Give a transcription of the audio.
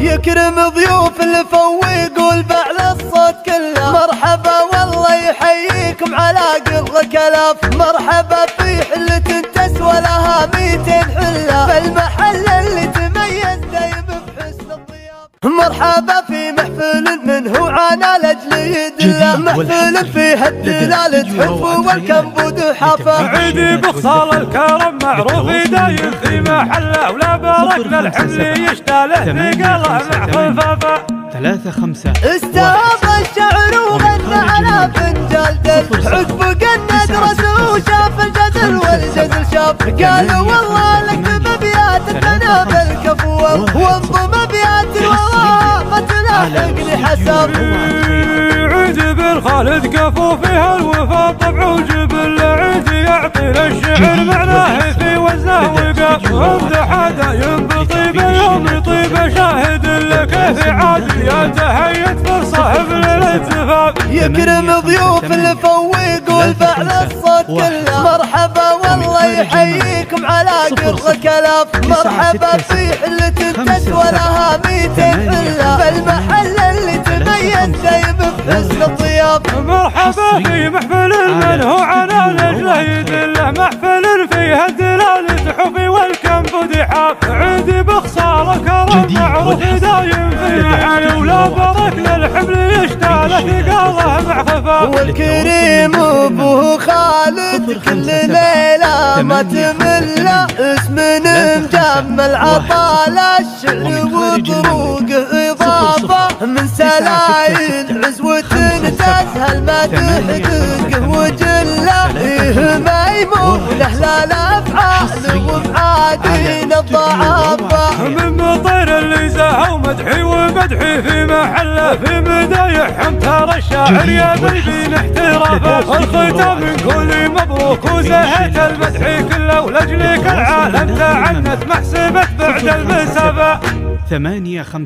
يكرم ضيوف الفو يقول بعلى الصوت كله مرحبا والله يحييكم على قرك الاف. مرحبا في حلة تسوى لها 200 حلة، فالمحل اللي تميز دايم بحسن الضيافة. مرحبا في محفل منه عانى لاجل يدله، محفل فيه الدلال تحف والكنبود حافة. عيدي بخصال الكرم معروف دايم في محله، ولا باركنا الحمل يشتاله ثقله مع خفافه. 3-5 استهاب الشعر وغنى على فنجال دل، عقب قند راسه وشاف الجدل والجدل شاف. قالوا والله لك ابيات تناب الكفوه، وانظم ابيات الوراء تلاحقني حساب. عيد بالخالد كفو فيها الوفا طبع وجبل، عيد يعطي للشعر معناه في وزنه وقاف. وامدح دايم بطيبه يوم يطيب شاهد لك في عادياته هيت فرصه بالالتفاف. يكرم ضيوف الفو يقول بعلى الصوت كله مرحبا والله يحييكم على قرك الاف. مرحبا في حلة تسوى لها 200 حلة، فالمحل اللي تميز دايم بحسن الضيافة. مرحبا في محفل منه عنا لاجله يدله، محفل فيه الدلال تحفي والكنبود حاف. عيدي بخصال كرم معروف دايم في محل، ولا باركنا الحمل يشتاله ثقاله مع خفاف. والكريم ابو خالد كل ليله ما تمله، اسم مجمل عطال الشعر وطروقه اضافه. من سلايل عزوة تسهل ما تحققه وجله، إيه ميمونه لا الافعال ومعادين الضعافه. من مطير اللي زاهى ومدحي ومدحي في محله، في مدايحهم ترى الشاعر يا بيبين احترافه. الختام نقول مبروك وزهيت المدحي كله، ولاجلك العالم تعنت محسبت بعد المسافه. 8-5